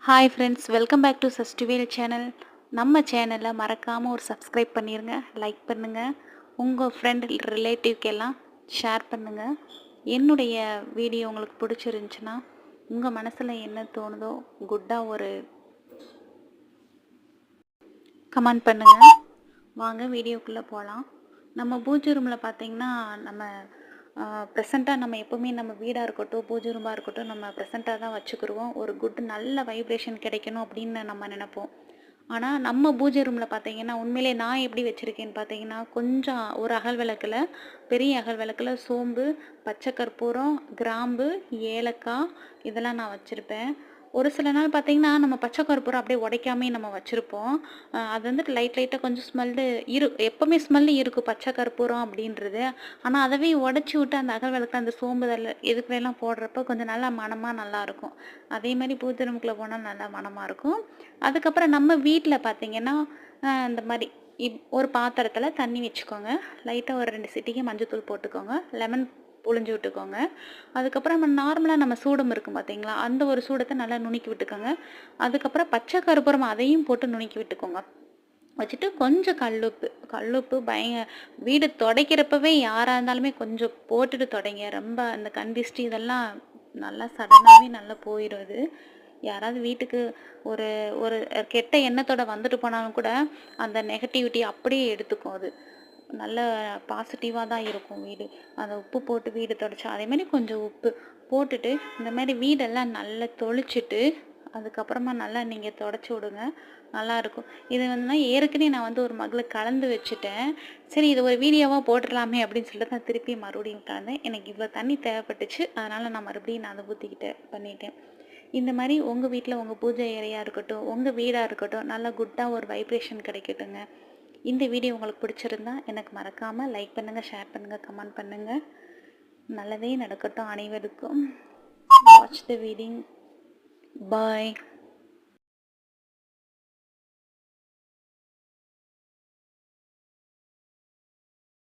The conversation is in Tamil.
Hi friends, welcome back to சஸ்டிவேல் சேனல். நம்ம சேனலை மறக்காமல் ஒரு சப்ஸ்கிரைப் பண்ணிடுங்க, லைக் பண்ணுங்கள், உங்கள் ஃப்ரெண்ட் ரிலேட்டிவ்க்கெல்லாம் ஷேர் பண்ணுங்கள். என்னுடைய வீடியோ உங்களுக்கு பிடிச்சிருந்துச்சுன்னா உங்கள் மனசில் என்ன தோணுதோ குட்டாக ஒரு கமெண்ட் பண்ணுங்கள். வாங்க வீடியோக்குள்ளே போகலாம். நம்ம பூஜை ரூமில் பார்த்திங்கன்னா நம்ம ப்ரெசண்ட்டாக நம்ம எப்போவுமே நம்ம வீடாக இருக்கட்டும், பூஜை ரூமாக இருக்கட்டும், நம்ம ப்ரெசண்ட்டாக தான் வச்சுக்கிடுவோம். ஒரு நல்ல வைப்ரேஷன் கிடைக்கணும் அப்படின்னு நம்ம நினைப்போம். ஆனால் நம்ம பூஜை ரூமில் பார்த்தீங்கன்னா உண்மையிலே நான் எப்படி வச்சுருக்கேன்னு பார்த்தீங்கன்னா, கொஞ்சம் ஒரு அகல் விளக்கில், பெரிய அகல் விளக்கில் சோம்பு, பச்சை கற்பூரம், கிராம்பு, ஏலக்காய் இதெல்லாம் நான் வச்சுருப்பேன். ஒரு சில நாள் பார்த்தீங்கன்னா நம்ம பச்சை கற்பூரம் அப்படியே உடைக்காமே நம்ம வச்சுருப்போம். அது வந்துட்டு லைட்டாக கொஞ்சம் ஸ்மெல்லு எப்போவுமே ஸ்மெல்லு இருக்கும் பச்சை கற்பூரம் அப்படின்றது. ஆனால் அதவே உடச்சி விட்டு அந்த அகல் விளக்கில் அந்த சோம்பு இதுக்குள்ளெல்லாம் போடுறப்ப கொஞ்சம் நல்லா மணமாக நல்லாயிருக்கும். அதே மாதிரி பூஜை ரூமுக்குள்ளே போனால் நல்லா மணமாக இருக்கும். அதுக்கப்புறம் நம்ம வீட்டில் பார்த்தீங்கன்னா இந்த மாதிரி ஒரு பாத்திரத்தில் தண்ணி வச்சுக்கோங்க. லைட்டாக ஒரு 2 சிட்டிக்கு மஞ்சத்தூள் போட்டுக்கோங்க. லெமன் புழிஞ்சு விட்டுக்கோங்க. அதுக்கப்புறம் நம்ம நார்மலாக நம்ம சூடம் இருக்கும் பார்த்தீங்களா, அந்த ஒரு சூடத்தை நல்லா நுணுக்கி விட்டுக்கோங்க. அதுக்கப்புறம் பச்சை கற்பூரம் அதையும் போட்டு நுணுக்கி விட்டுக்கோங்க. வச்சுட்டு கொஞ்சம் கல்லுப்பு வீடு துடைக்கிறப்பவே யாராக இருந்தாலுமே கொஞ்சம் போட்டுட்டு துடைங்க. ரொம்ப அந்த கந்திஷ்டி இதெல்லாம் நல்லா சடனாகவே நல்லா போயிடும். இது யாராவது வீட்டுக்கு ஒரு ஒரு கெட்ட எண்ணத்தோட வந்துட்டு போனாலும் கூட அந்த நெகட்டிவிட்டி அப்படியே எடுத்துக்கும். அது நல்ல பாசிட்டிவாக தான் இருக்கும் வீடு. அந்த உப்பு போட்டு வீடு தொடச்சா அதேமாதிரி கொஞ்சம் உப்பு போட்டுட்டு இந்த மாதிரி வீடெல்லாம் நல்லா தொளிச்சிட்டு அதுக்கப்புறமா நல்லா நீங்கள் தொடச்சி விடுங்க. நல்லாயிருக்கும். இது ஏற்கனவே நான் ஒரு மகளில் கலந்து வச்சுட்டேன். சரி, இது ஒரு வீடியோவாக போட்டுடலாமே அப்படின்னு சொல்லிட்டு நான் திருப்பி மறுபடியும் கலந்தேன். எனக்கு இவ்வளோ தண்ணி தேவைப்பட்டுச்சு, அதனால் நான் மறுபடியும் அதை ஊற்றிக்கிட்டு பண்ணிட்டேன். இந்த மாதிரி உங்கள் வீட்டில் உங்கள் பூஜை ஏரியாக இருக்கட்டும், உங்கள் வீடாக இருக்கட்டும், நல்லா குட்டாக ஒரு வைப்ரேஷன் கிடைக்கட்டுங்க. இந்த வீடியோ உங்களுக்கு பிடிச்சிருந்தா எனக்கு மறக்காமல் லைக் பண்ணுங்கள், ஷேர் பண்ணுங்கள், கமெண்ட் பண்ணுங்கள். நல்லதே நடக்கட்டும் அனைவருக்கும். Watch the video. பாய்.